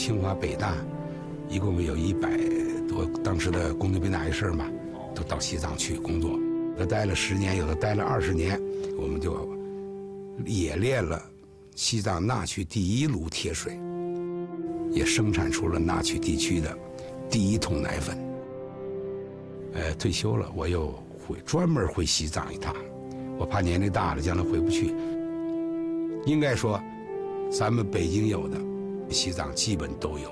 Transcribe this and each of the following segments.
清华、北大，一共有100多，当时的工农兵大学生嘛，都到西藏去工作。有的待了10年，有的待了20年，我们就冶炼了西藏那曲第1炉铁水，也生产出了那曲地区的第1桶奶粉。退休了，我又专门回西藏一趟，我怕年龄大了将来回不去。应该说，咱们北京有的，西藏基本都有，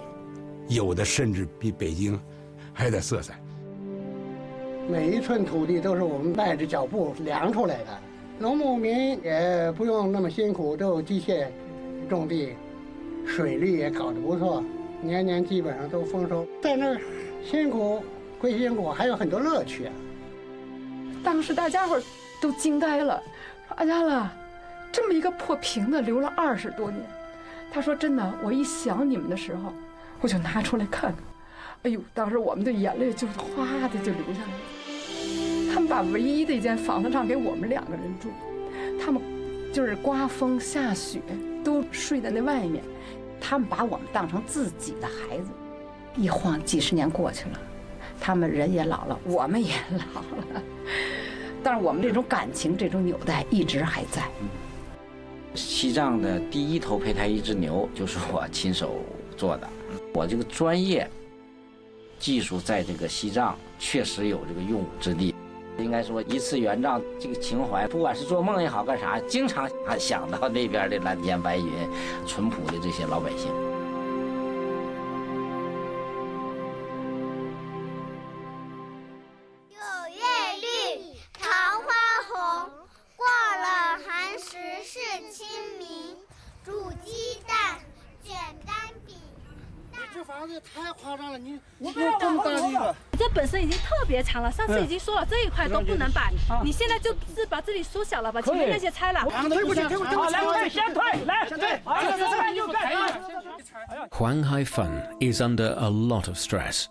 有的甚至比北京还带色彩。每一寸土地都是我们迈着脚步量出来的，农牧民也不用那么辛苦，都有机械种地，水利也搞得不错，年年基本上都丰收。在那儿辛苦归辛苦，还有很多乐趣啊。当时大家伙都惊呆了，说：“哎呀了，这么一个破瓶子留了20多年。”他说：“真的，我一想你们的时候，我就拿出来看看。哎呦，当时我们的眼泪就哗的就流下来了。他们把唯一的一间房子让给我们2个人住，他们就是刮风下雪都睡在那外面，他们把我们当成自己的孩子。一晃几十年过去了，他们人也老了，我们也老了。”但是我们这种感情、这种纽带一直还在。西藏的第1头胚胎移植牛就是我亲手做的。我这个专业技术在这个西藏确实有这个用武之地。应该说一次元帐这个情怀，不管是做梦也好干啥，经常想到那边的蓝天白云、淳朴的这些老百姓。房子太夸张了，你这么大的一个，这本身已经特别长了，上次已经说了这一块都不能摆，你现在就是把这里缩小了，把前面那些拆了。退过去，退过去，来，先退，来，先退。Huang Haifeng is under a lot of stress.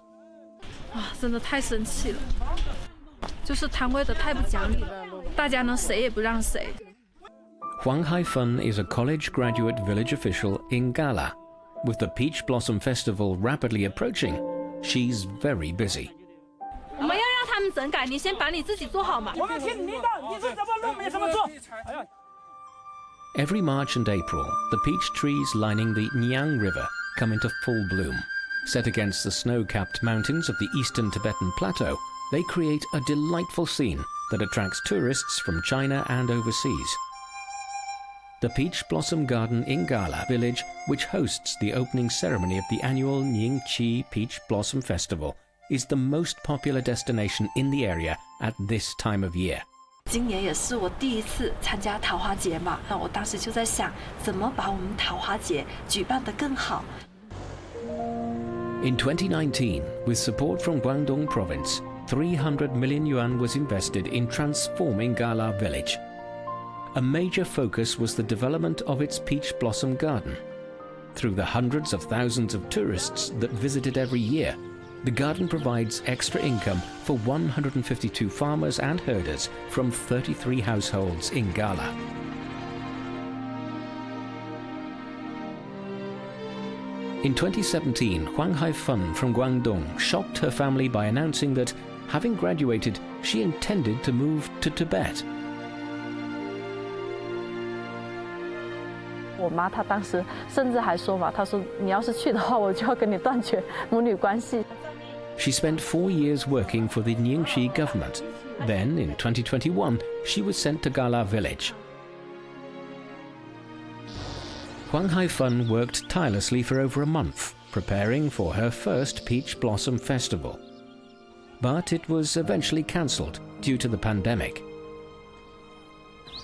啊，真的太生气了，就是摊位的太不讲理了，大家呢谁也不让谁。Huang Haifeng is a college graduate village official in Gala.With the Peach Blossom Festival rapidly approaching, she's very busy. 我们要让他们整改，你先把你自己做好嘛。我们听你的，你说怎么弄没怎么做。Every March and April, the peach trees lining the Nyang River come into full bloom. Set against the snow-capped mountains of the eastern Tibetan Plateau, they create a delightful scene that attracts tourists from China and overseas.The Peach Blossom Garden in Gala village, which hosts the opening ceremony of the annual Ningqi Peach Blossom Festival, is the most popular destination in the area at this time of year. 今年也是我第1次参加桃花节嘛，那我当时就在想，怎么把我们桃花节举办得更好。In 2019, with support from Guangdong Province, 300 million yuan was invested in transforming Gala village.A major focus was the development of its peach blossom garden. Through the hundreds of thousands of tourists that visit it every year, the garden provides extra income for 152 farmers and herders from 33 households in Gala. In 2017, Huang Haifeng from Guangdong shocked her family by announcing that, having graduated, she intended to move to Tibet.我妈她当时甚至还说嘛，她说你要是去的话，我就要跟你断绝母女关系。She spent 4 years working for the Ningxi government. Then, in 2021, she was sent to Gala village. Huang Haifeng worked tirelessly for over a month, preparing for her first Peach Blossom Festival. But it was eventually cancelled due to the pandemic.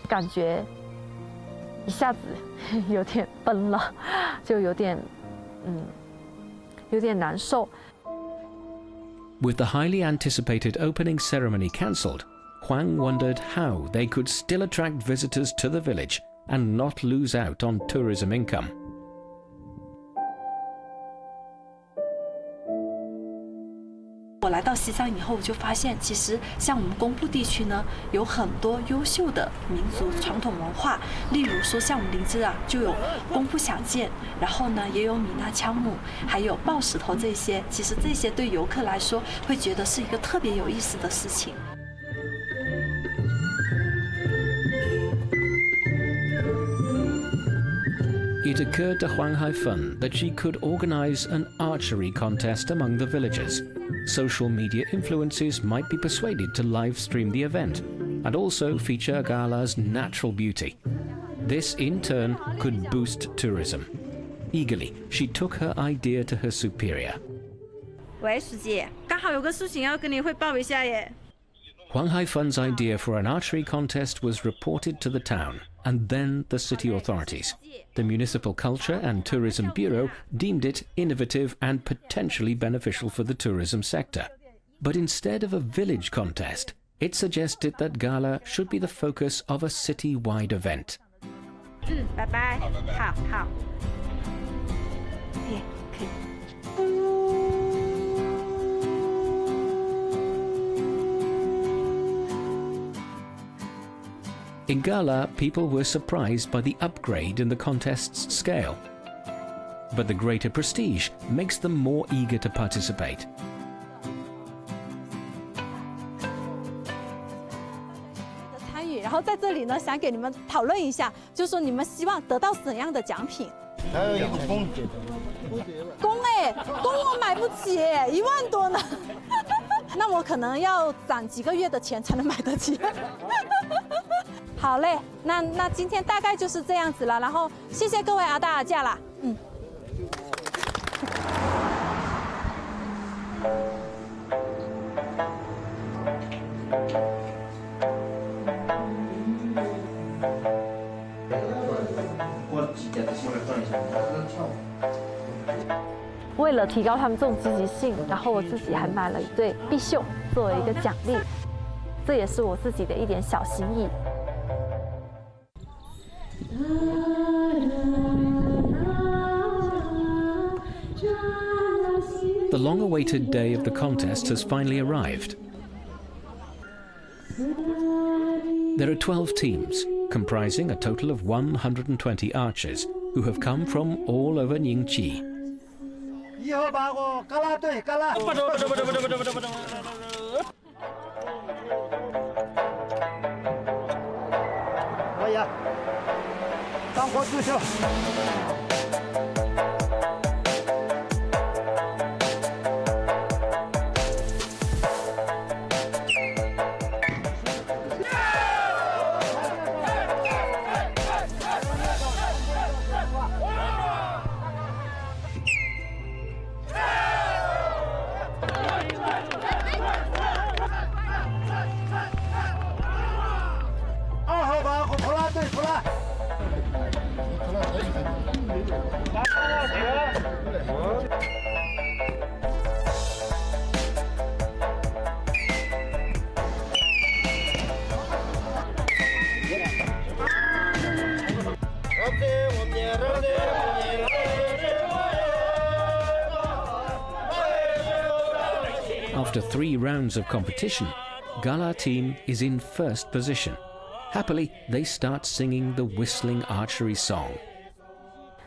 感觉一下子有点崩了，就有点难受。With the highly anticipated opening ceremony cancelled, Huang wondered how they could still attract visitors to the village and not lose out on tourism income. 我来到西藏以后，我就发现，其实像我们东部地区呢，有很多优秀的民族传统文化。例如说，像我们林芝啊，就有工布响箭，然后呢，也有米纳枪木，还有抱石头这些。其实这些对游客来说，会觉得是一个特别有意思的事情。It occurred to Huang Haifeng that she could organize an archery contest among the villagers. Social media influencers might be persuaded to live stream the event and also feature Gala's natural beauty. This, in turn, could boost tourism. Eagerly, she took her idea to her superior. 喂，书记，刚好有个事情要跟你汇报一下耶。 Huang Haifeng's idea for an archery contest was reported to the town and then the city authorities. The Municipal Culture and Tourism Bureau deemed it innovative and potentially beneficial for the tourism sector. But instead of a village contest, it suggested that Gala should be the focus of a city-wide event. 拜拜，好好。也可以。 In Gala, people were surprised by the upgrade in the contest's scale. But the greater prestige makes them more eager to participate. 参与，然后在这里呢，想给你们讨论一下，就是说你们希望得到怎样的奖品？还有一个弓。弓哎，弓我买不起，1万多呢。那我可能要攒几个月的钱才能买得起。好嘞，那今天大概就是这样子了，然后谢谢各位阿大阿驾啦，为了提高他们这种积极性，然后我自己还买了一对必秀作为一个奖励，这也是我自己的一点小心意。 The long-awaited day of the contest has finally arrived. There are 12 teams, comprising a total of 120 archers, who have come from all over Ningqi. 1号8号，嘎啦队，嘎啦。可以，当火助秀。 After 3 rounds of competition, Gala team is in first position. Happily, they start singing the whistling archery song.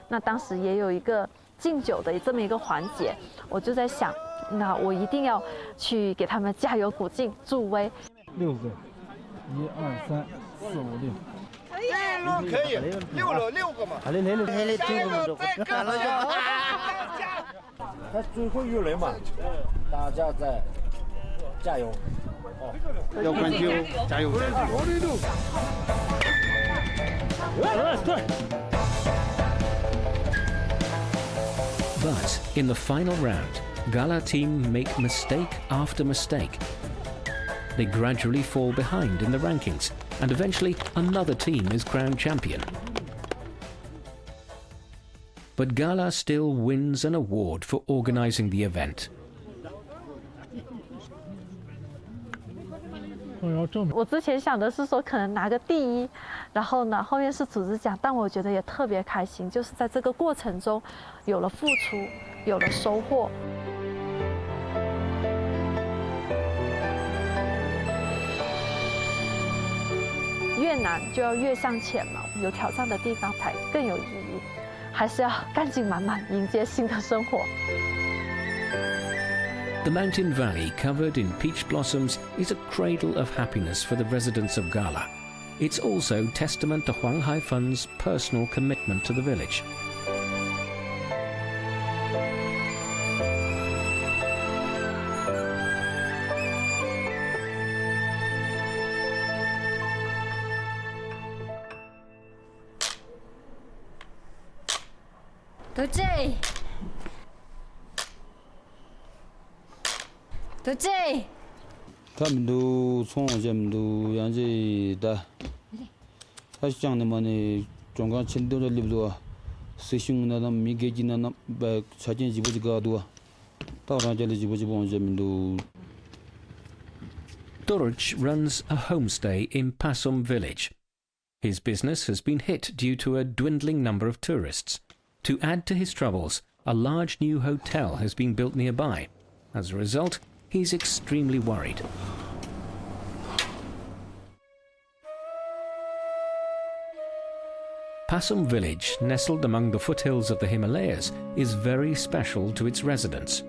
那当时也有一个敬酒的这么一个环节，我就在想，那我一定要去给他们加油鼓劲助威。6个，1、2、3、4、5、6。可以，6个嘛。来，再干了就。他最后1轮嘛，大家再加油。要冠军，加油！对。 But in the final round, Gala team make mistake after mistake. They gradually fall behind in the rankings, and eventually another team is crowned champion. But Gala still wins an award for organizing the event. 我之前想的是说可能拿个第1，然后呢后面是组织奖，但我觉得也特别开心，就是在这个过程中有了付出，有了收获。越难就要越向前嘛，有挑战的地方才更有意义，还是要干劲满满迎接新的生活。The mountain valley covered in peach blossoms is a cradle of happiness for the residents of Gala. It's also testament to Huang Haifun's personal commitment to the village. 도저히他们都从前都养着的，他想的嘛呢，中国青岛的里头啊，师兄那没给进那把查见几步就搞多，到上家里几步就帮这们都。Dorj runs a homestay in Pasum village. His business has been hit due to a dwindling number of tourists. To add to his troubles, a large new hotel has been built nearby. As a result, he's extremely worried. Pasum village, nestled among the foothills of the Himalayas, is very special to its residents.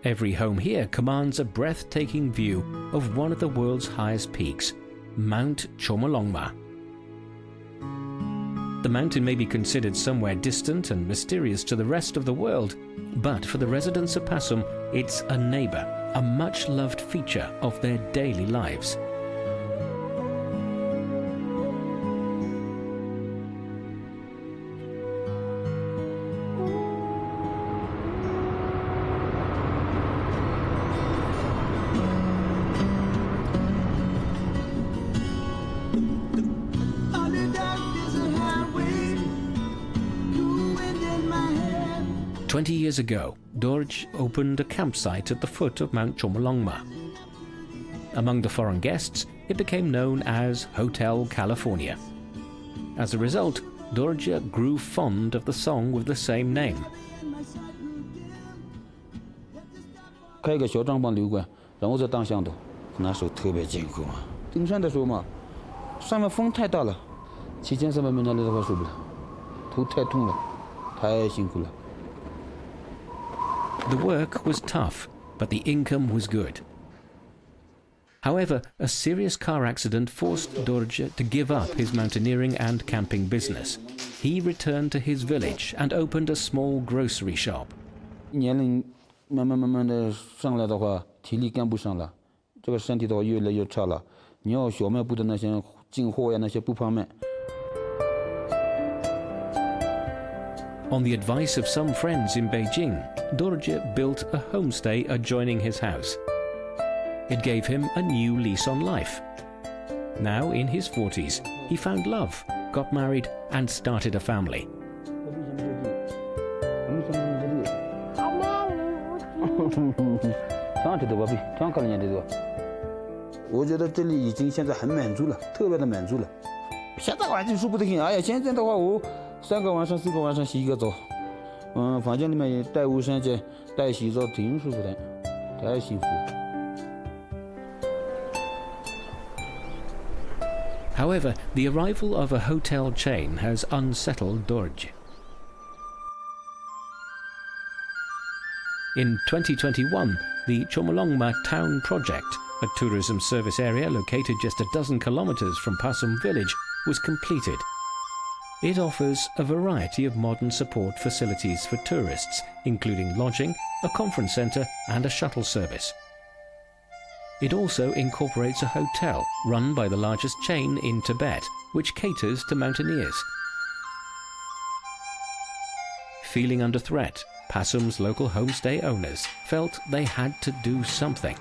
Every home here commands a breathtaking view of one of the world's highest peaks, Mount Chomolungma. The mountain may be considered somewhere distant and mysterious to the rest of the world, but for the residents of Pasum, it's a neighbour, a much-loved feature of their daily lives. "20 years ago, Dorj opened a campsite at the foot of Mount Chomolungma. Among the foreign guests, it became known as Hotel California. As a result, Dorje grew fond of the song with the same name. 开个小帐篷旅馆，然后再当向导，那时候特别艰苦嘛。登山的时候嘛，上面风太大了，7300米那里的话受不了，头太痛了，太辛苦了。 The work was tough, but the income was good. However, a serious car accident forced Dorje to give up his mountaineering and camping business. He returned to his village and opened a small grocery shop. 年龄慢慢的上来的话，体力跟不上了，这个身体的话越来越差了。你要小卖部的那些进货呀，那些不方便。 On the advice of some friends in Beijing, Dorje built a homestay adjoining his house. It gave him a new lease on life. Now in his 40s, he found love, got married and started a family. 我觉得这里已经现在很满足了，特别的满足了。现在环境舒服得很。哎呀，现在的话我3个晚上、4个晚上洗一个澡，房间里面也带卫生间、带洗澡，挺舒服的，太幸福了。 However, the arrival of a hotel chain has unsettled Dorje. In 2021, the Chomolungma Town Project, a tourism service area located just a dozen kilometers from Pasum village, was completed. It offers a variety of modern support facilities for tourists, including lodging, a conference centre and a shuttle service. It also incorporates a hotel run by the largest chain in Tibet, which caters to mountaineers. Feeling under threat, Pasum's local homestay owners felt they had to do something.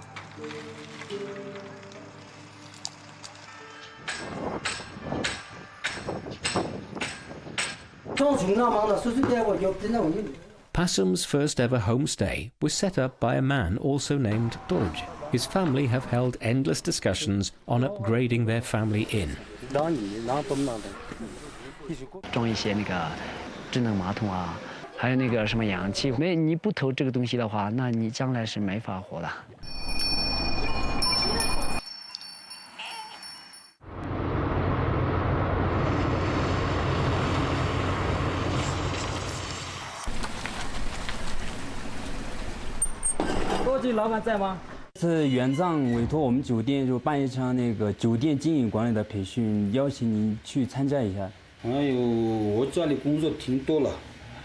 Pasum's first ever homestay was set up by a man also named Dorje. His family have held endless discussions on upgrading their family inn. 装一些那个智能马桶啊，还有那个什么氧气，你不投这个东西的话，那你将来是没法活的。 The 高级老板在吗？是园长委托我们酒店就办一场那个酒店经营管理的培训，邀请您去参加一下。还有我家里工作挺多了，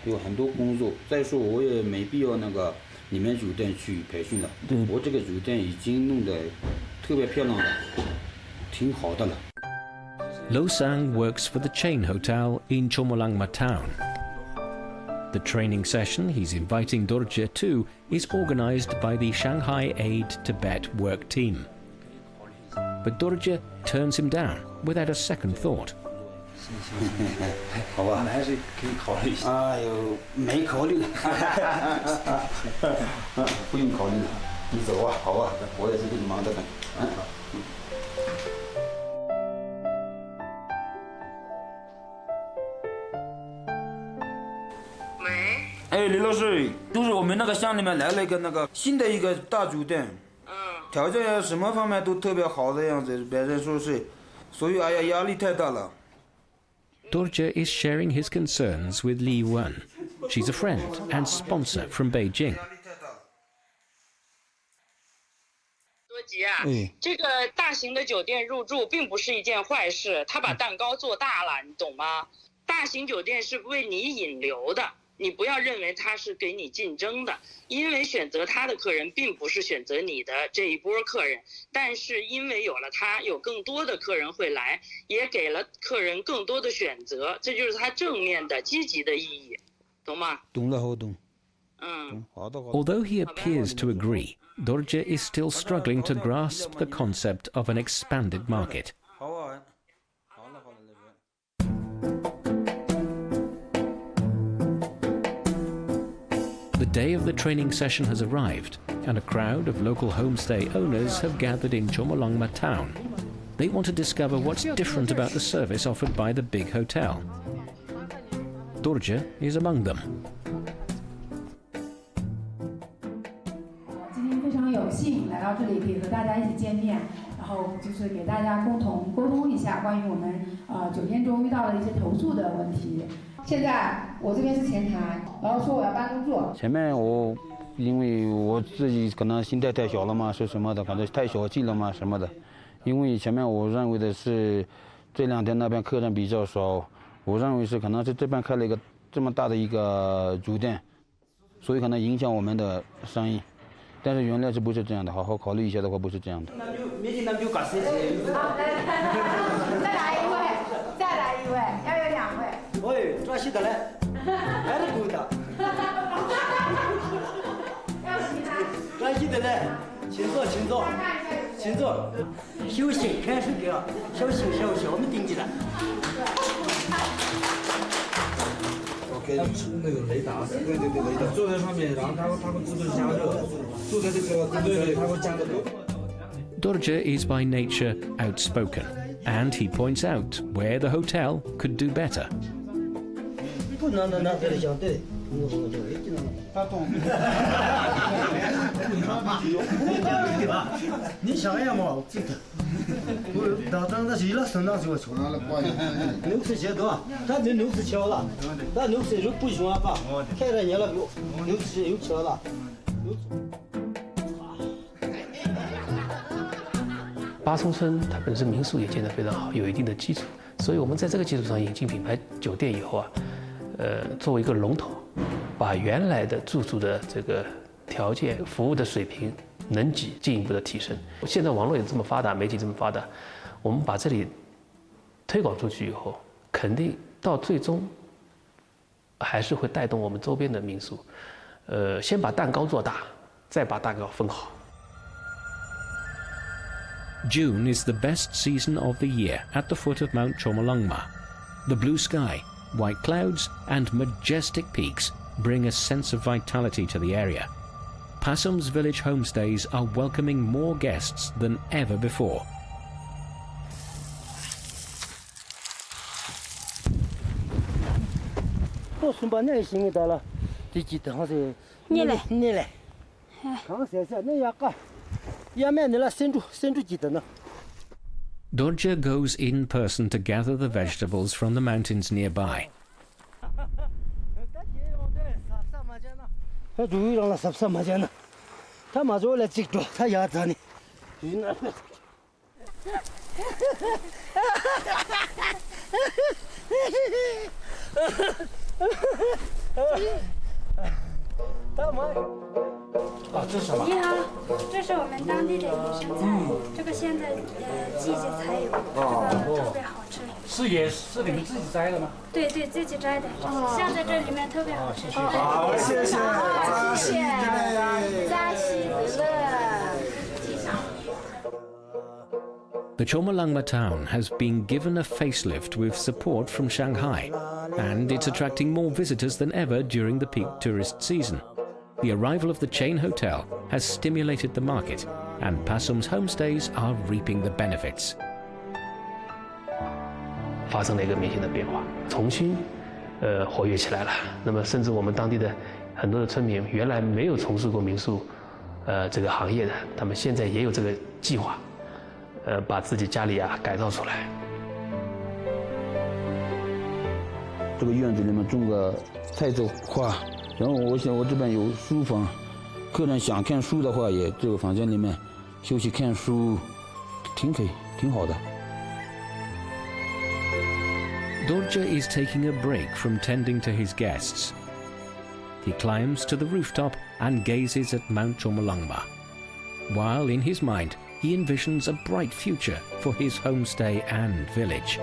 有很多工作。再说我也没必要那个你们酒店去培训了。对，我这个酒店已经弄得特别漂亮了，挺好的了。Lo Sang works for the chain hotel in Chomolungma town. The training session he's inviting Dorje to is organized by the Shanghai Aid Tibet work team. But Dorje turns him down without a second thought. 好吧，我们还是可以考虑一下。哎呦，没考虑，不用考虑了，你走吧，好吧，我也是很忙的很。哎，李老师，就是我们那个乡里面来了一个那个新的一个大酒店，条件什么方面都特别好的样子，别人说是，所以哎呀压力太大了。Dorje is sharing his concerns with Li Wen. She's a friend and sponsor from Beijing. 多吉啊，这个大型的酒店入住并不是一件坏事，他把蛋糕做大了，你懂吗？大型酒店是为你引流的。你不要认为他是给你竞争的，因为选择他的客人并不是选择你的这一波客人，但是因为有了他，有更多的客人会来，也给了客人更多的选择，这就是他正面的积极的意义，懂吗？懂了，好懂。Although he appears to agree, Dorje is still struggling to grasp the concept of an expanded market. The day of the training session has arrived, and a crowd of local homestay owners have gathered in Chomolungma town. They want to discover what's different about the service offered by the big hotel. Dorje is among them. 今天非常有幸来到这里，可以和大家一起见面，然后就是给大家共同沟通一下关于我们酒店中遇到的一些投诉的问题。现在我这边是前台，然后说我要搬工作。前面因为我自己可能心态太小了嘛，是什么的，感觉太小气了嘛什么的。因为前面我认为的是这2天那边客人比较少，我认为是可能是这边开了一个这么大的一个酒店，所以可能影响我们的生意。但是原来是不是这样的？好好考虑一下的话，不是这样的。再来一位，要有2位。喂，抓西的来，还是够的。抓西的来，请坐，请坐，请坐。休息，开始给休息，我们顶起来。给那个雷达，对，雷达坐在上面，然后它会自动加热，坐在这个对，它会加热。Dorje is by nature outspoken, and he points out where the hotel could do better. 不能对，相对。你想要吗？这个，我当那是了省那就求，6次节多，他这6次敲了，那6次就不喜欢吧？开了年了6次又敲了。巴松村它本身民宿也建得非常好，有一定的基础，所以我们在这个基础上引进品牌酒店以后啊，作为一个龙头，把原来的住宿的这个条件、服务的水平能级进一步的提升。现在网络也这么发达，媒体这么发达，我们把这里推广出去以后，肯定到最终还是会带动我们周边的民宿。先把蛋糕做大，再把蛋糕分好。June is the best season of the year at the foot of Mount Chomolungma. The blue sky, white clouds, and majestic peaks bring a sense of vitality to the area. Pasum's village homestays are welcoming more guests than ever before. 我是把耐心到了，这几等是你来，刚才那样干，也买你了，伸出几等呢。Dorje goes in person to gather the vegetables from the mountains nearby. 他主要让了什么钱呢？他马上来接住，他压着你。啊，这是什么？你好，这是我们当地的野生菜，这个现在季节才有，这个特别好吃。是你们自己摘的吗？对对，自己摘的，像在这里面特别好吃。好，谢谢，谢谢，扎西德勒。The Chomolungma town has been given a facelift with support from Shanghai, and it's attracting more visitors than ever during the peak tourist season. The arrival of the chain hotel has stimulated the market, and Pasum's homestays are reaping the benefits. 发生了一个明显的变化，重新活跃起来了。那么，甚至我们当地的很多的村民原来没有从事过民宿这个行业的，他们现在也有这个计划。把自己家里改造出来。这个院子里面种个菜种花，然后我想我这边有书房，客人想看书的话，也这个房间里面休息看书，挺好的。Dorje is taking a break from tending to his guests. He climbs to the rooftop and gazes at Mount Chomolungma, while in his mind he envisions a bright future for his homestay and village.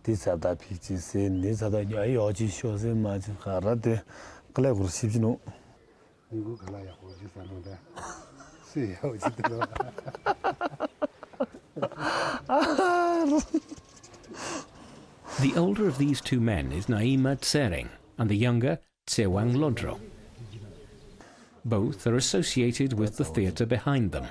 디 잡다 피지세 니 잡다 야야지 쇼세 마지 가라데 그래 그러시지노 이거 갈아야 고지 살는데 세야오지도 The older of these two men is Naima Tsering and the younger Tsewang Lodro. Both are associated with the theatre behind them.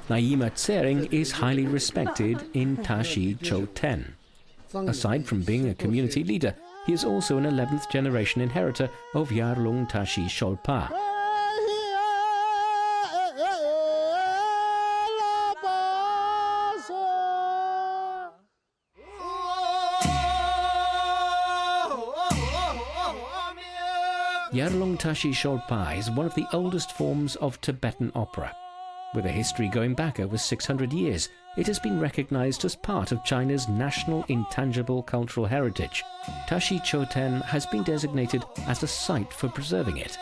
Naima Tsering is highly respected in Tashi Choten. Aside from being a community leader, he is also an 11th generation inheritor of Yarlung Tashi Sholpa. Yarlung Tashi Sholpa is one of the oldest forms of Tibetan opera. With a history going back over 600 years, it has been recognized as part of China's national intangible cultural heritage. Tashi Choten has been designated as a site for preserving it.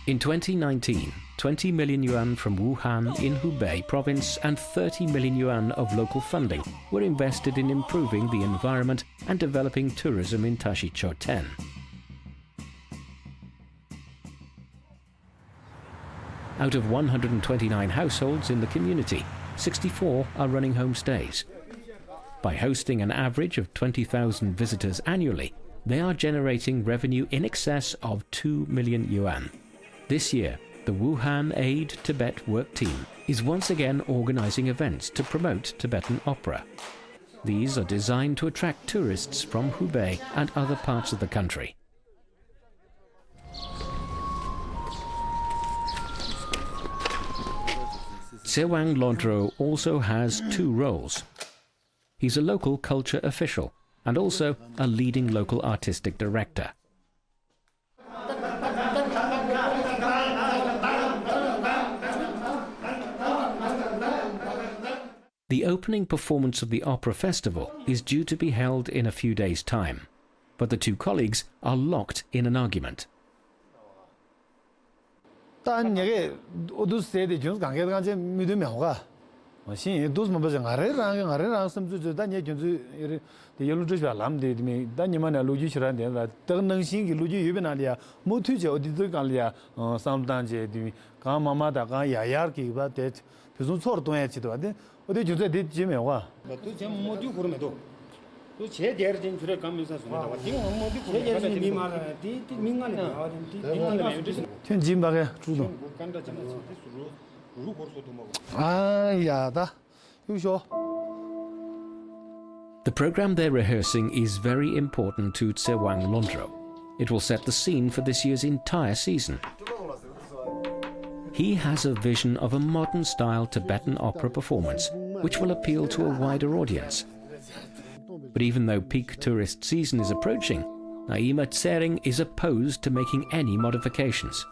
In 2019, 20 million yuan from Wuhan in Hubei province and 30 million yuan of local funding were invested in improving the environment and developing tourism in Tashi Choten. Out of 129 households in the community, 64 are running homestays. By hosting an average of 20,000 visitors annually, they are generating revenue in excess of 2 million yuan. This year, the Wuhan Aid Tibet Work Team is once again organizing events to promote Tibetan opera. These are designed to attract tourists from Hubei and other parts of the country. Tsewang Lodro also has two roles. He's a local culture official and also a leading local artistic director. The opening performance of the opera festival is due to be held in a few days' time, but the two colleagues are locked in an argument. 新都是么不是俺甚至但你就是有路这边蓝的没，但你们那路就起来点了，等能行的路就有边那里啊，没推脚的都干里啊，上单节的，刚妈妈的刚爷给吧的，就是错了东西去的，我就在这几面话。都讲没丢过没多，都前点儿进去了，刚没啥什么的，我听我没丢过。前点儿密码了，第明暗的，明暗的没有这些。听金巴个主动。哎呀的，优秀。 The program they're rehearsing is very important to Tsewang Londro. It will set the scene for this year's entire season. He has a vision of a modern-style Tibetan opera performance, which will appeal to a wider audience. But even though peak tourist season is approaching, Naima Tsering is opposed to making any modifications.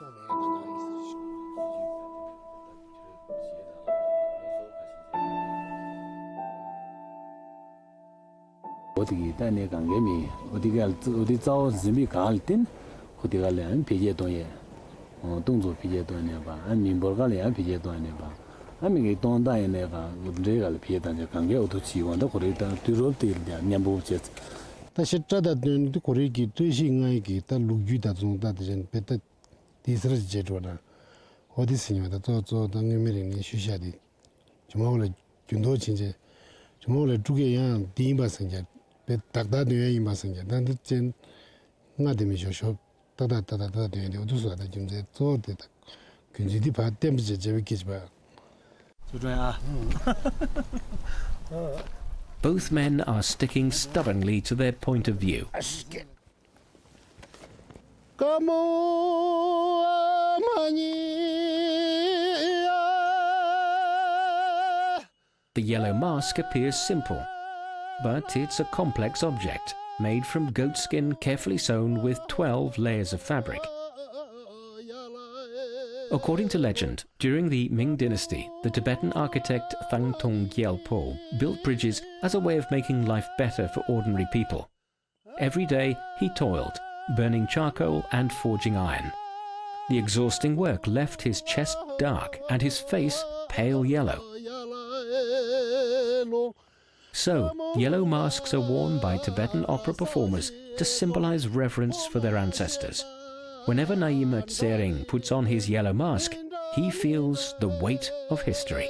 我带那个给米，我找人民干了点，我这个两皮阶段也，动作皮阶段的吧，俺民不个两皮阶段的吧，俺们给当代那个，我这个皮阶段就刚给我都希望的，或者对肉对的，年不接。但是这的对或者给对性爱给他陆剧的中的人，别的第四个阶段了，我的心愿的做当个没人的学校的，就么我来军多亲戚，就么我来诸葛亮第一把生下。 别大大的原因吧，生下，但是真我的没学校，大的原因，我都说的就在做的，根据的怕点不起这位给吧，就这样啊。Both men are sticking stubbornly to their point of view. The yellow mask appears simple. But it's a complex object, made from goat skin carefully sewn with 12 layers of fabric. According to legend, during the Ming dynasty, the Tibetan architect Thangtong Gyalpo built bridges as a way of making life better for ordinary people. Every day he toiled, burning charcoal and forging iron. The exhausting work left his chest dark and his face pale yellow. So, yellow masks are worn by Tibetan opera performers to symbolize reverence for their ancestors. Whenever Naima Tsering puts on his yellow mask, he feels the weight of history.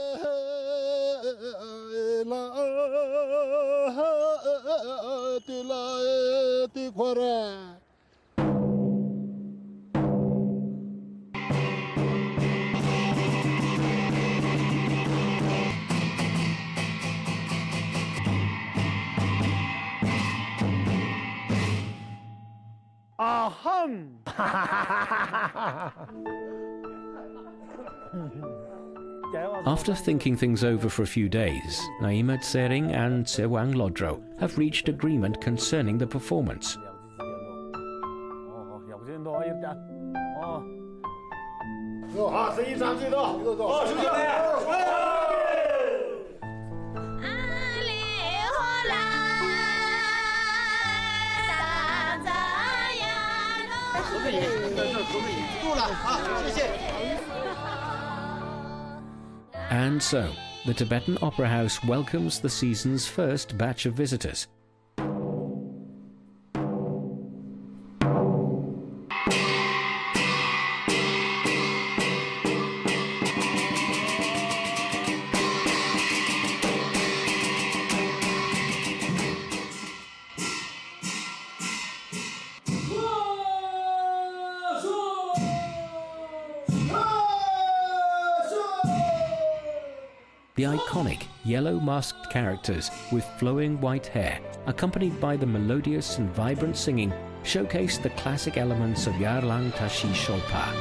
After thinking things over for a few days, Naima Tsering and Tsewang Lodro have reached agreement concerning the performance. And so, the Tibetan Opera House welcomes the season's first batch of visitors. The iconic yellow-masked characters with flowing white hair, accompanied by the melodious and vibrant singing, showcase the classic elements of Yarlang Tashi Sholpa.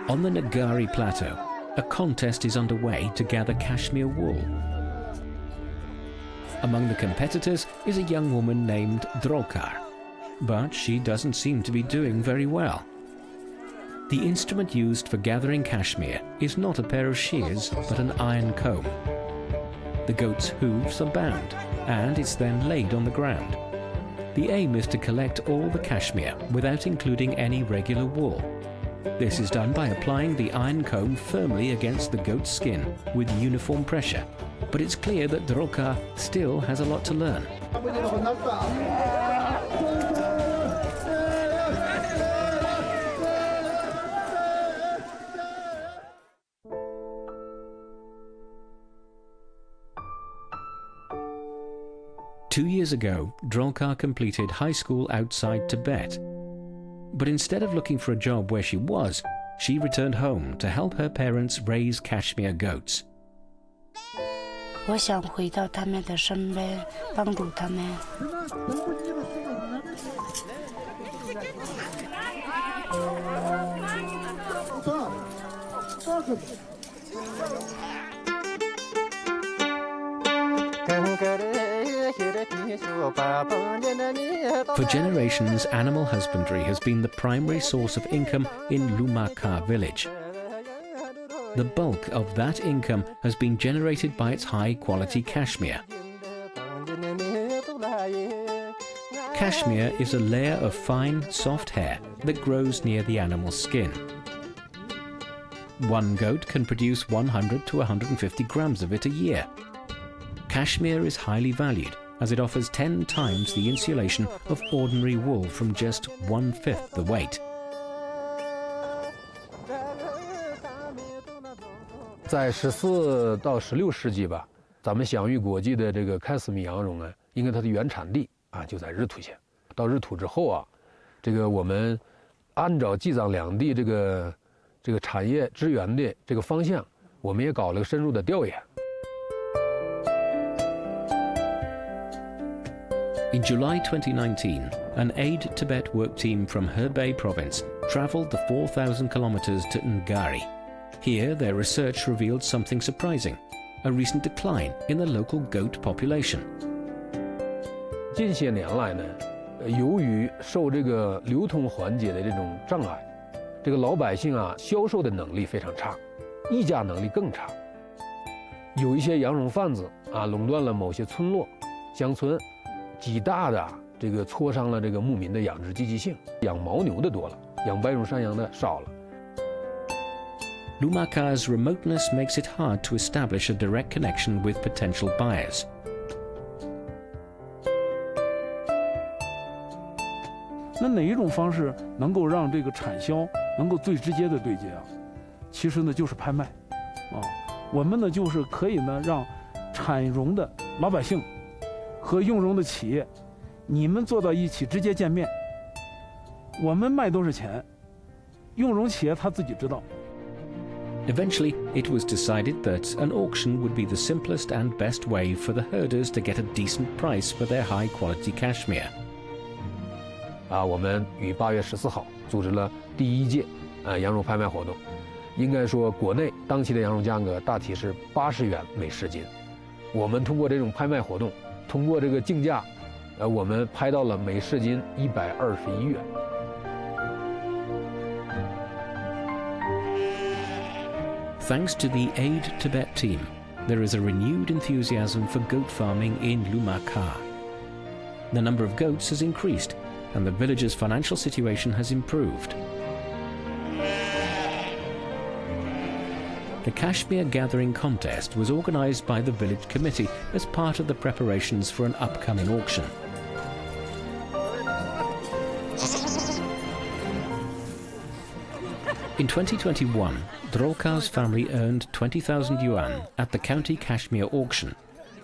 On the Nagari Plateau, a contest is underway to gather cashmere wool. Among the competitors is a young woman named Drokar, but she doesn't seem to be doing very well. The instrument used for gathering cashmere is not a pair of shears, but an iron comb. The goat's hooves are bound, and it's then laid on the ground. The aim is to collect all the cashmere without including any regular wool. This is done by applying the iron comb firmly against the goat's skin with uniform pressure, but it's clear that Drokar still has a lot to learn. 2 years ago, Drokar completed high school outside Tibet. But instead of looking for a job where she was, she returned home to help her parents raise cashmere goats. 我想回到他们的身边，帮助他们。 For generations, animal husbandry has been the primary source of income in Lumaka village. The bulk of that income has been generated by its high-quality cashmere. Cashmere is a layer of fine, soft hair that grows near the animal's skin. One goat can produce 100 to 150 grams of it a year. Cashmere is highly valued, as it offers 10 times the insulation of ordinary wool from just 1/5 the weight. 在14到16世纪吧，咱们享誉国际的这个开司米羊绒啊，应该它的原产地啊就在日土县。到日土之后啊，这个我们按照冀藏两地这个产业支援的这个方向，我们也搞了深入的调研。 In July 2019, an Aid Tibet work team from Hebei province travelled the 4,000 kilometers to Ngari. Here, their research revealed something surprising, a recent decline in the local goat population. 近些年来呢，由于受这个流通环节的这种障碍，这个老百姓啊销售的能力非常差，议价能力更差。有一些羊绒贩子啊垄断了某些村落、乡村。 极大的这个挫伤了这个牧民的养殖积极性，养牦牛的多了，养白绒山羊的少了。 Lumaka's remoteness makes it hard to establish a direct connection with potential buyers. 那哪一种方式能够让这个产销能够最直接的对接啊？其实呢就是拍卖，啊，我们呢就是可以呢让产绒的老百姓。 和用绒的企业，你们坐到一起直接见面，我们卖多少钱，用绒企业他自己知道。Eventually, it was decided that an auction would be the simplest and best way for the herders to get a decent price for their high-quality cashmere. 我们于8月14号组织了第1届羊绒拍卖活动。应该说，国内当期的羊绒价格大体是80元每10斤。我们通过这种拍卖活动。 通过这个竞价，我们拍到了每10斤121元。Thanks to the Aid Tibet team, there is a renewed enthusiasm for goat farming in Lumaka. The number of goats has increased, and the village's financial situation has improved. The Kashmir Gathering Contest was organised by the village committee as part of the preparations for an upcoming auction. In 2021, Drokar's family earned 20,000 yuan at the county Kashmir auction.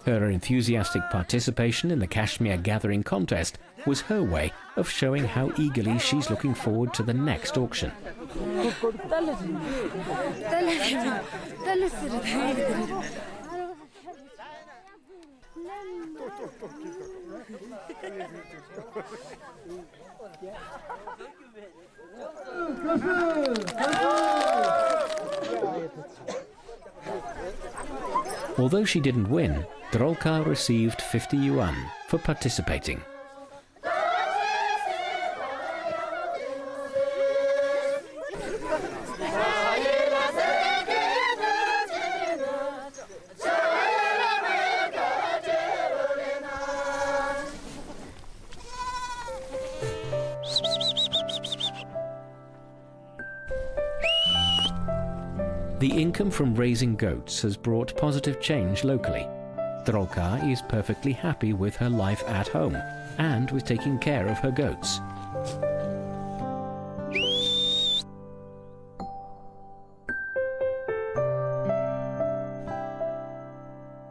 Her enthusiastic participation in the Kashmir Gathering Contest was her way of showing how eagerly she's looking forward to the next auction. Although she didn't win, Drolka received 50 yuan for participating. The income from raising goats has brought positive change locally. Drolka is perfectly happy with her life at home and with taking care of her goats.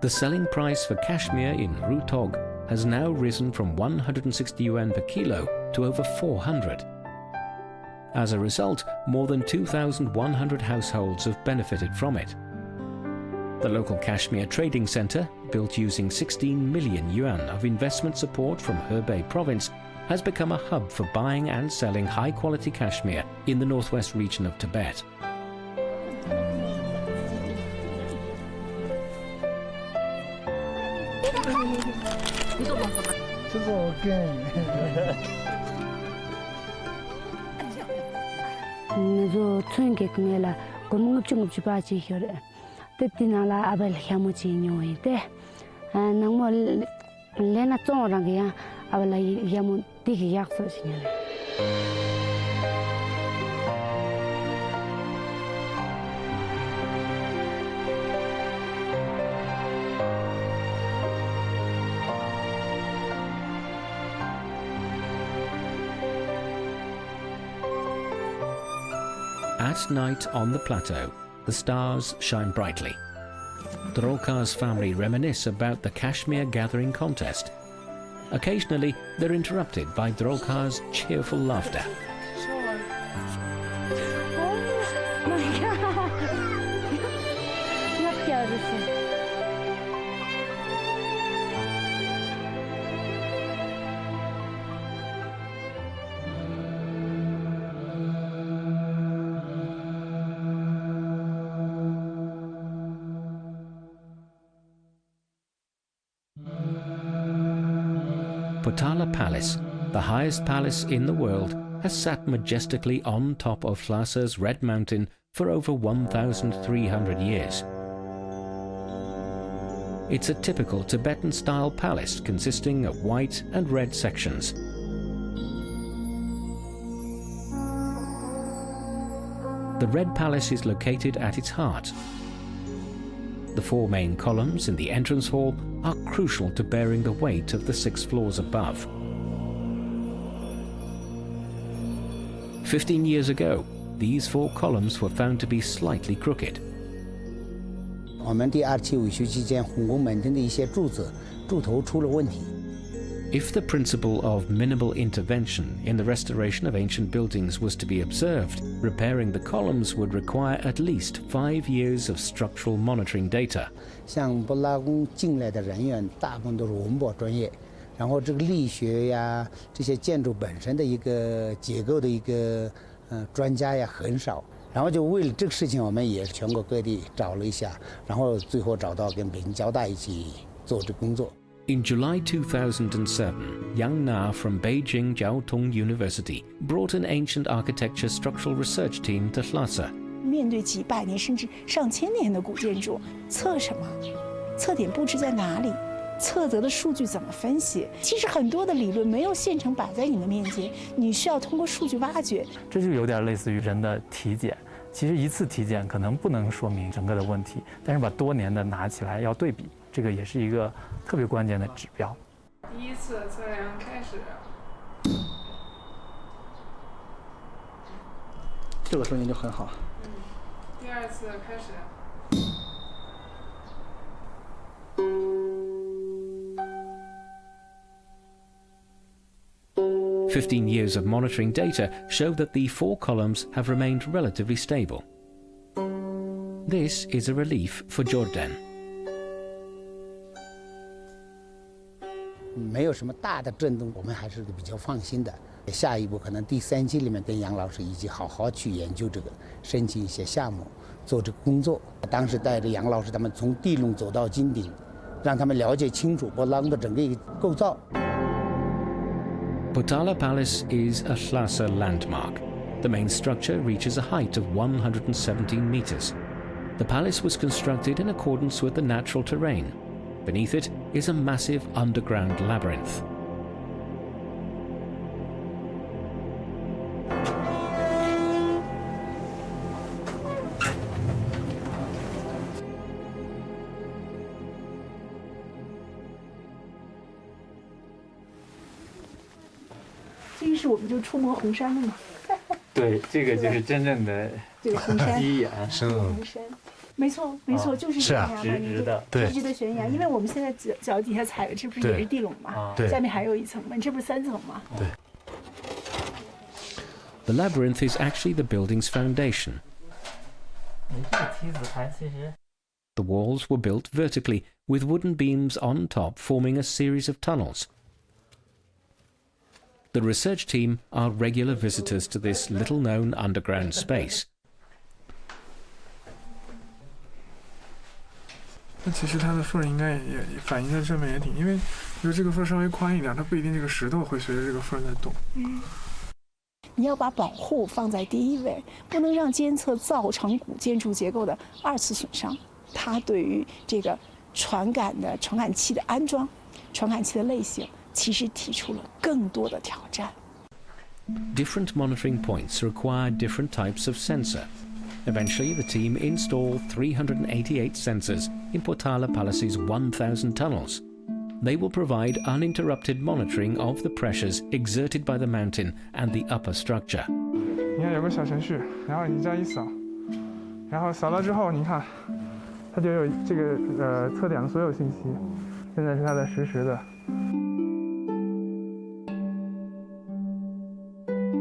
The selling price for cashmere in Rutog has now risen from 160 yuan per kilo to over 400. As a result, more than 2,100 households have benefited from it. The local Kashmir Trading Center, built using 16 million yuan of investment support from Hebei province, has become a hub for buying and selling high-quality cashmere in the northwest region of Tibet. Zo tsunge kmela gomung chung chupa chi hyore te tinala abel hyamu chi nyoi te nangmo lena chong rang ya abela hyamu tik yak so chi At night on the plateau, the stars shine brightly. Drolka's family reminisce about the Kashmir gathering contest. Occasionally, they're interrupted by Drolka's cheerful laughter. Potala Palace, the highest palace in the world, has sat majestically on top of Lhasa's Red Mountain for over 1,300 years. It's a typical Tibetan-style palace consisting of white and red sections. The Red Palace is located at its heart. The four main columns in the entrance hall are crucial to bearing the weight of the 6 floors above. 15 years ago, these 4 columns were found to be slightly crooked. 我们第2期维修期间，红宫门厅的一些柱子、柱头出了问题。 If the principle of minimal intervention in the restoration of ancient buildings was to be observed, repairing the columns would require at least 5 years of structural monitoring data. 像布拉宫进来的人员，大部分都是文博专业，然后这个力学呀，这些建筑本身的一个结构的一个专家呀很少。然后就为了这个事情，我们也全国各地找了一下，然后最后找到跟北京交大一起做这工作。 In July 2007, Yang Na from Beijing Jiaotong University brought an ancient architecture structural research team to Lhasa. 面对几百年甚至上千年的古建筑，测什么？测点布置在哪里？测得的数据怎么分析？其实很多的理论没有现成摆在你的面前，你需要通过数据挖掘。这就有点类似于人的体检。 其实一次体检可能不能说明整个的问题，但是把多年的拿起来要对比，这个也是一个特别关键的指标。第1次测量开始。这个声音就很好。第2次开始。 我15 years of monitoring data show that the 4 columns have remained relatively stable. This is a relief for Jordan. 没有什么大的震动，我们还是比较放心的。下一步可能第3期里面跟杨老师一起好好去研究这个，申请一些项目，做这个工作。当时带着杨老师他们从地笼走到金顶，让他们了解清楚波浪的整个一个构造。Potala Palace is a Lhasa landmark. The main structure reaches a height of 117 meters. The palace was constructed in accordance with the natural terrain. Beneath it is a massive underground labyrinth.这是我们就触摸红山了嘛？对，这个就是真正的这个红山，第一眼，红山。没错，没错，就是悬崖嘛，直的，直直的悬崖。因为我们现在脚底下踩的，这不是也是地笼嘛？下面还有一层嘛，这不是3层吗？对。The labyrinth is actually the building's foundation. The walls were built vertically, with wooden beams on top forming a series of tunnels. The research team are regular visitors to this little-known underground space. 那其实它的缝应该也反映在上面也挺，因为如果这个缝稍微宽一点，它不一定这个石头会随着这个缝在动。你要把保护放在第一位，不能让监测造成古建筑结构的2次损伤。它对于这个传感器的安装、传感器的类型，其实提出了更多的挑战。Different monitoring points require different types of sensor. Eventually, the team installed 388 sensors in Potala Palace's 1,000 tunnels. They will provide uninterrupted monitoring of the pressures exerted by the mountain and the upper structure. 你看有个小程序，然后你这样一扫，然后扫到之后，你看，它就有这个测点的所有信息。现在是它的实时的。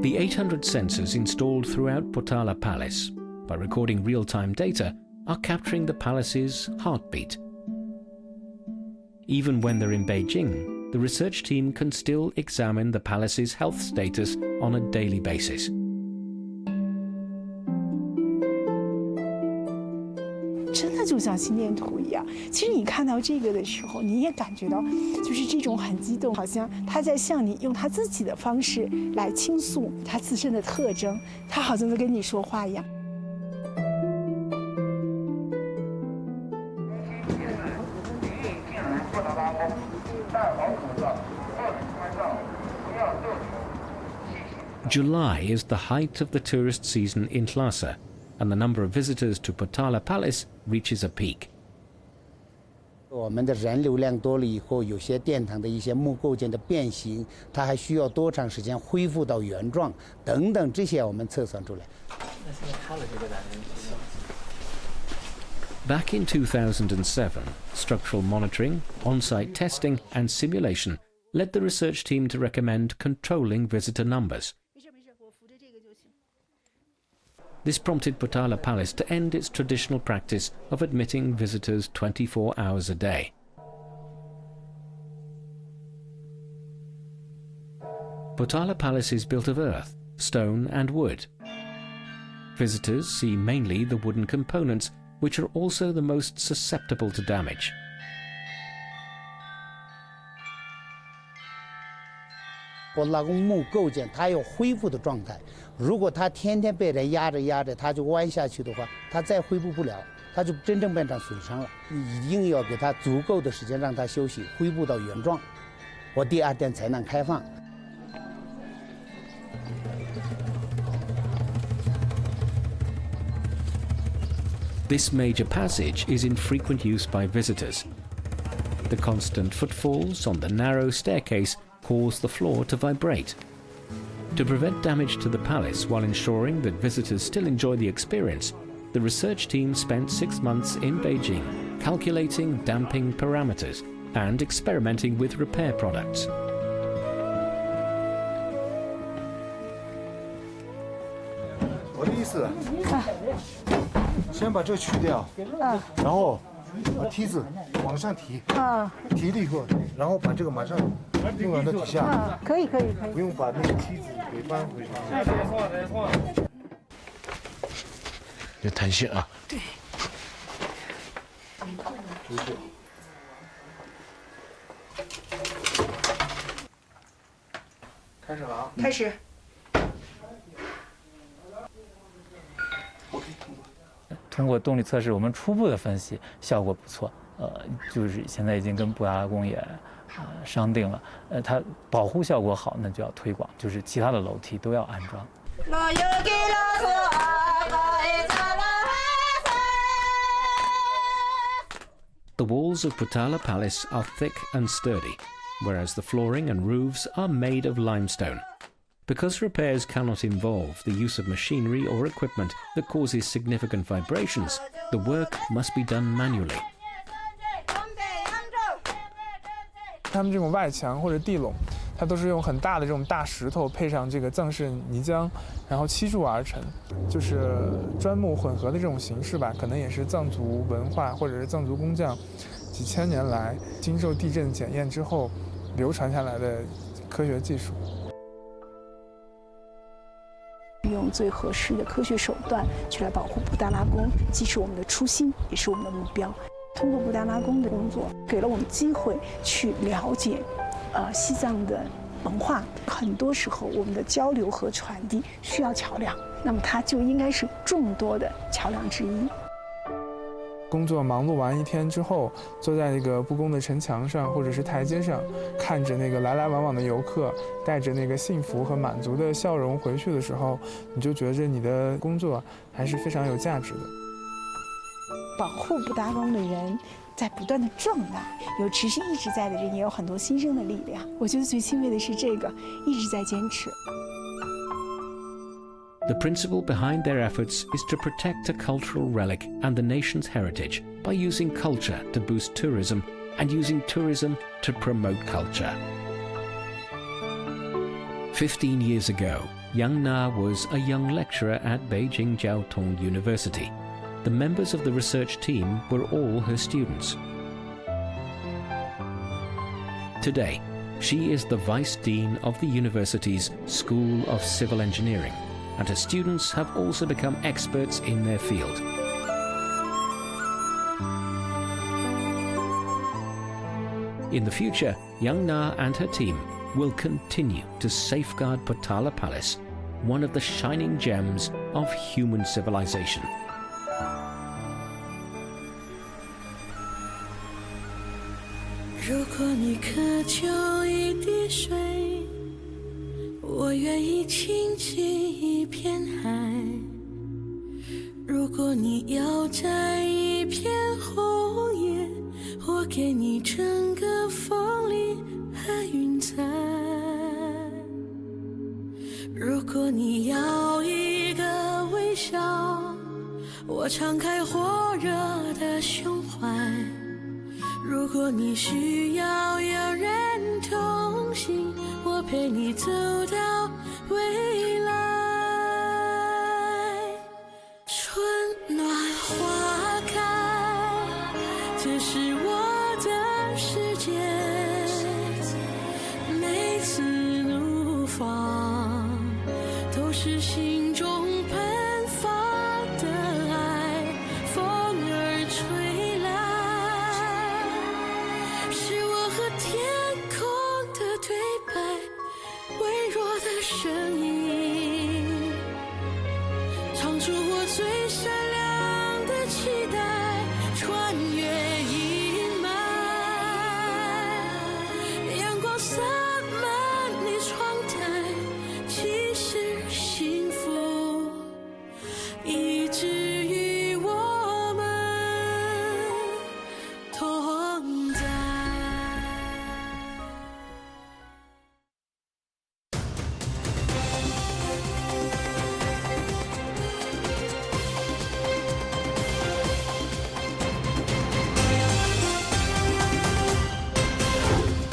The 800 sensors installed throughout Potala Palace, by recording real-time data, are capturing the palace's heartbeat. Even when they're in Beijing, the research team can still examine the palace's health status on a daily basis. 真的就像心电图一样。其实你看到这个的时候，你也感觉到，就是这种很激动，好像他在向你用他自己的方式来倾诉他自身的特征，他好像在跟你说话一样。July is the height of the tourist season in Lhasa, and the number of visitors to Potala Palace reaches a peak. 我们的人流量多了以后，有些殿堂的一些木构件的变形，它还需要多长时间恢复到原状等等，这些我们测算出来。Back in 2007, structural monitoring, on-site testing and simulation led the research team to recommend controlling visitor numbers. This prompted Potala Palace to end its traditional practice of admitting visitors 24 hours a day. Potala Palace is built of earth, stone and wood. Visitors see mainly the wooden components, which are also the most susceptible to damage. 波拉公木构件它有恢复的状态，如果它天天被人压着，它就弯下去的话，它再恢复不了，它就真正变成损伤了。你一定要给它足够的时间让它休息，恢复到原状，我第2天才能开放。This major passage is in frequent use by visitors. The constant footfalls on the narrow staircase cause the floor to vibrate. To prevent damage to the palace while ensuring that visitors still enjoy the experience, the research team spent 6 months in Beijing calculating damping parameters and experimenting with repair products. 我的意思，先把这去掉，然后把梯子往上提，提了以后，然后把这个马上用到那底下。可以。不用把那个梯子给搬回去。有弹性啊。对。开始了啊！开始。通过动力测试，我们初步的分析效果不错。就是现在已经跟布达拉宫也商定了。它保护效果好，那就要推广，就是其他的楼梯都要安装。The walls of Potala Palace are thick and sturdy, whereas the flooring and roofs are made of limestone. Because repairs cannot involve the use of machinery or equipment that causes significant vibrations, the work must be done manually. 他们这种外墙或者地垄，它都是用很大的这种大石头配上这个藏式泥浆，然后砌筑而成，就是砖木混合的这种形式吧，可能也是藏族文化或者是藏族工匠几千年来经受地震检验之后流传下来的科学技术。用最合适的科学手段去来保护布达拉宫，既是我们的初心，也是我们的目标。通过布达拉宫的工作，给了我们机会去了解，西藏的文化。很多时候，我们的交流和传递需要桥梁，那么它就应该是众多的桥梁之一。工作忙碌完一天之后，坐在那个布宫的城墙上或者是台阶上，看着那个来来往往的游客，带着那个幸福和满足的笑容回去的时候，你就觉着你的工作还是非常有价值的。保护布达宫的人在不断的壮大，有持续一直在的人，也有很多新生的力量。我觉得最欣慰的是这个一直在坚持。The principle behind their efforts is to protect a cultural relic and the nation's heritage by using culture to boost tourism and using tourism to promote culture. 15 years ago, Yang Na was a young lecturer at Beijing Jiao Tong University. The members of the research team were all her students. Today, she is the Vice Dean of the university's School of Civil Engineering, and her students have also become experts in their field. In the future, Yang Na and her team will continue to safeguard Potala Palace, one of the shining gems of human civilization. 如果你渴求一滴水，我愿意倾尽一片海。如果你要摘一片红叶，我给你整个风里和云彩。如果你要一个微笑，我敞开火热的胸怀。如果你需要有人同行，我陪你走到未来。春暖花开，这是我的世界。每次怒放，都是心中喷发的爱，风儿吹来。天空的对白，微弱的声音，唱出我最闪亮的期待，穿越阴霾，阳光洒满你窗台，其实幸福一直与我们同在。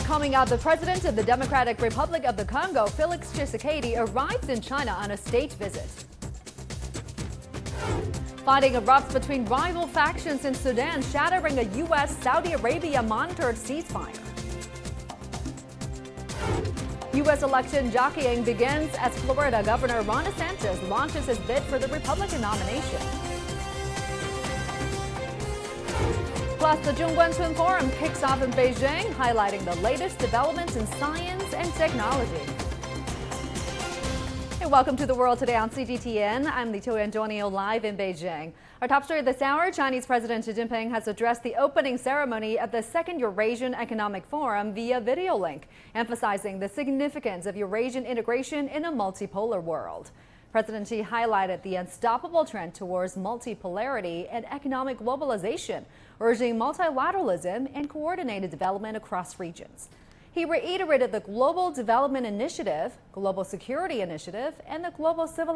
Coming out, the president of the Democratic Republic of the Congo, Felix Tshisekedi, arrives in China on a state visit. Fighting erupts between rival factions in Sudan, shattering a U.S.-Saudi Arabia-monitored ceasefire. U.S. election jockeying begins as Florida Governor Ron DeSantis launches his bid for the Republican nomination. Plus, the Zhongguancun Forum kicks off in Beijing, highlighting the latest developments in science and technology. Hey, welcome to The World Today on CGTN. I'm Li Qiuyan, joining you live in Beijing. Our top story this hour, Chinese President Xi Jinping has addressed the opening ceremony of the Second Eurasian Economic Forum via video link, emphasizing the significance of Eurasian integration in a multipolar world. President Xi highlighted the unstoppable trend towards multipolarity and economic globalization, urging multilateralism and coordinated development across regions. He reiterated the Global Development Initiative, Global Security Initiative, and the Global Civilization